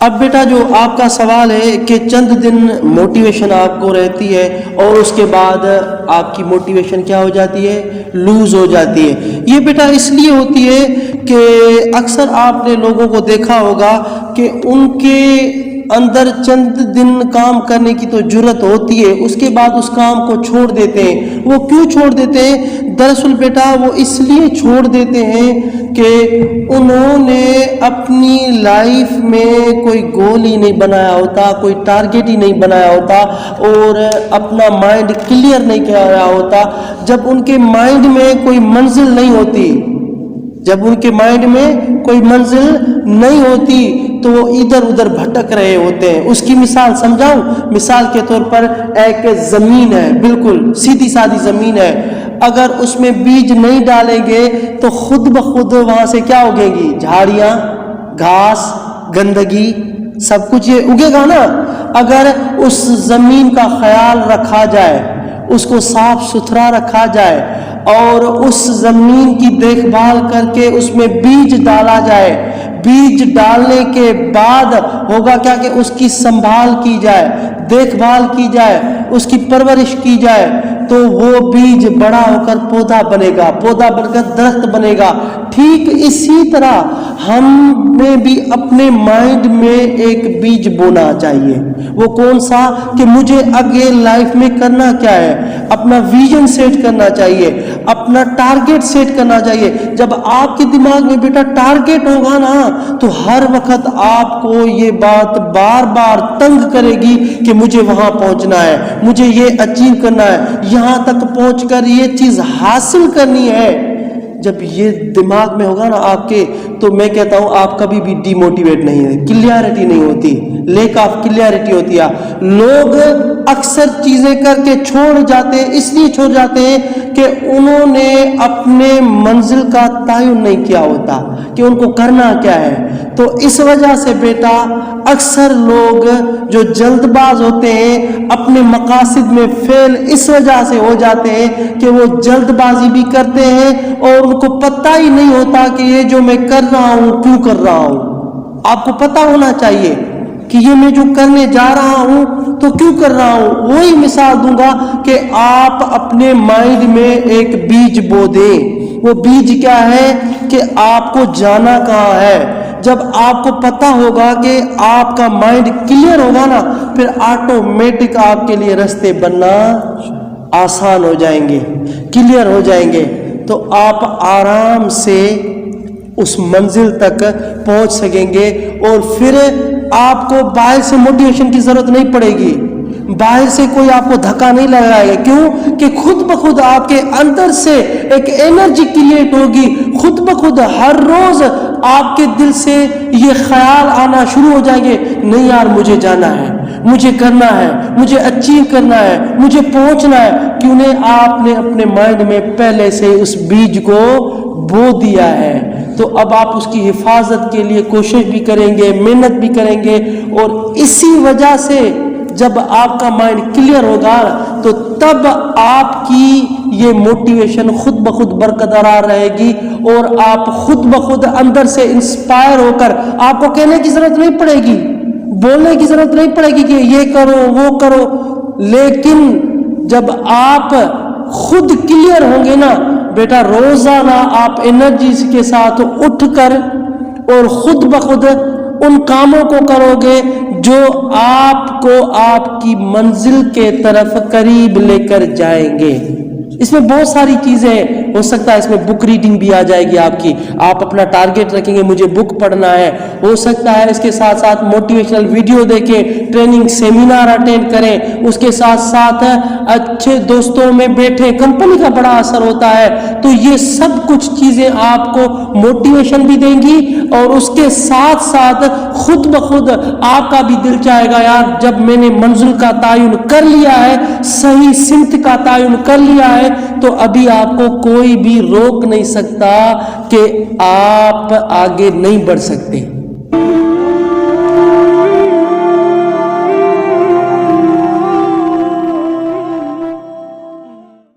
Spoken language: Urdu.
اب بیٹا جو آپ کا سوال ہے کہ چند دن موٹیویشن آپ کو رہتی ہے اور اس کے بعد آپ کی موٹیویشن کیا ہو جاتی ہے؟ لوز ہو جاتی ہے۔ یہ بیٹا اس لیے ہوتی ہے کہ اکثر آپ نے لوگوں کو دیکھا ہوگا کہ ان کے اندر چند دن کام کرنے کی تو جرت ہوتی ہے، اس کے بعد اس کام کو چھوڑ دیتے ہیں۔ وہ کیوں چھوڑ دیتے ہیں؟ دراصل بیٹا وہ اس لیے چھوڑ دیتے ہیں کہ انہوں نے اپنی لائف میں کوئی گول ہی نہیں بنایا ہوتا، کوئی ٹارگیٹ ہی نہیں بنایا ہوتا اور اپنا مائنڈ کلیئر نہیں کیا ہوتا۔ جب ان کے مائنڈ میں کوئی منزل نہیں ہوتی، جب ان کے مائنڈ میں کوئی منزل نہیں ہوتی تو وہ ادھر ادھر بھٹک رہے ہوتے ہیں۔ اس کی مثال سمجھاؤں؟ مثال کے طور پر ایک زمین ہے، بالکل سیدھی سادی زمین ہے، اگر اس میں بیج نہیں ڈالیں گے تو خود بخود وہاں سے کیا اگے گی؟ جھاڑیاں، گھاس، گندگی، سب کچھ یہ اگے گا نا۔ اگر اس زمین کا خیال رکھا جائے، اس کو صاف ستھرا رکھا جائے اور اس زمین کی دیکھ بھال کر کے اس میں بیج ڈالا جائے، بیج ڈالنے کے بعد ہوگا کیا کہ اس کی سنبھال کی جائے، دیکھ بھال کی جائے، اس کی پرورش کی جائے تو وہ بیج بڑا ہو کر پودا بنے گا، پودا بن کر درخت بنے گا۔ ٹھیک اسی طرح ہمیں بھی اپنے مائنڈ میں ایک بیج بونا چاہیے۔ وہ کون سا؟ کہ مجھے آگے لائف میں کرنا کیا ہے، اپنا ویژن سیٹ کرنا چاہیے، اپنا ٹارگیٹ سیٹ کرنا چاہیے۔ جب آپ کے دماغ میں بیٹا ٹارگیٹ ہوگا نا تو ہر وقت آپ کو یہ بات بار بار تنگ کرے گی کہ مجھے وہاں پہنچنا ہے، مجھے یہ اچیو کرنا ہے، یہاں تک پہنچ کر یہ چیز حاصل کرنی ہے۔ جب یہ دماغ میں ہوگا نا آپ کے تو میں کہتا ہوں آپ کبھی بھی ڈی موٹیویٹ نہیں ہے، کلیئرٹی نہیں ہوتی، لیک آف کلیئرٹی ہوتی ہے۔ لوگ اکثر چیزیں کر کے چھوڑ جاتے ہیں، اس لیے چھوڑ جاتے ہیں کہ انہوں نے اپنے منزل کا تعین نہیں کیا ہوتا کہ ان کو کرنا کیا ہے۔ تو اس وجہ سے بیٹا اکثر لوگ جو جلد باز ہوتے ہیں اپنے مقاصد میں فیل اس وجہ سے ہو جاتے ہیں کہ وہ جلد بازی بھی کرتے ہیں اور ان کو پتہ ہی نہیں ہوتا کہ یہ جو میں کر رہا ہوں کیوں کر رہا ہوں۔ آپ کو پتہ ہونا چاہیے کہ یہ میں جو کرنے جا رہا ہوں تو کیوں کر رہا ہوں۔ وہی مثال دوں گا کہ آپ اپنے مائنڈ میں ایک بیج بو دیں۔ وہ بیج کیا ہے کہ آپ کو جانا کہاں ہے۔ جب آپ کو پتہ ہوگا کہ آپ کا مائنڈ کلیئر ہوگا نا پھر آٹومیٹک آپ کے لیے راستے بننا آسان ہو جائیں گے، کلیئر ہو جائیں گے، تو آپ آرام سے اس منزل تک پہنچ سکیں گے اور پھر آپ کو باہر سے موٹیویشن کی ضرورت نہیں پڑے گی، باہر سے کوئی آپ کو دھکا نہیں لگائے گا۔ کیوں کہ خود بخود آپ کے اندر سے ایک انرجی کریٹ ہوگی، خود بخود ہر روز آپ کے دل سے یہ خیال آنا شروع ہو جائیں گے، نہیں یار مجھے جانا ہے، مجھے کرنا ہے، مجھے اچیو کرنا ہے، مجھے پہنچنا ہے۔ کیوں نے آپ نے اپنے مائنڈ میں پہلے سے اس بیج کو بو دیا ہے، تو اب آپ اس کی حفاظت کے لیے کوشش بھی کریں گے، محنت بھی کریں گے، اور اسی وجہ سے جب آپ کا مائنڈ کلیئر ہوگا تو تب آپ کی یہ موٹیویشن خود بخود برقرار رہے گی اور آپ خود بخود اندر سے انسپائر ہو کر، آپ کو کہنے کی ضرورت نہیں پڑے گی، بولنے کی ضرورت نہیں پڑے گی کہ یہ کرو وہ کرو، لیکن جب آپ خود کلیئر ہوں گے نا بیٹا روزانہ آپ انرجی کے ساتھ اٹھ کر اور خود بخود ان کاموں کو کرو گے جو آپ کو آپ کی منزل کے طرف قریب لے کر جائیں گے۔ اس میں بہت ساری چیزیں ہو سکتا ہے، اس میں بک ریڈنگ بھی آ جائے گی آپ کی، آپ اپنا ٹارگیٹ رکھیں گے مجھے بک پڑھنا ہے، ہو سکتا ہے اس کے ساتھ ساتھ موٹیویشنل ویڈیو دیکھیں، ٹریننگ سیمینار اٹینڈ کریں، اس کے ساتھ ساتھ اچھے دوستوں میں بیٹھیں، کمپنی کا بڑا اثر ہوتا ہے۔ تو یہ سب کچھ چیزیں آپ کو موٹیویشن بھی دیں گی اور اس کے ساتھ ساتھ خود بخود آپ کا بھی دل چاہے گا یار جب میں نے منزل کا تعین کر لیا ہے، صحیح سمت کا تعین کر لیا ہے، تو ابھی آپ کو کوئی بھی روک نہیں سکتا کہ آپ آگے نہیں بڑھ سکتے۔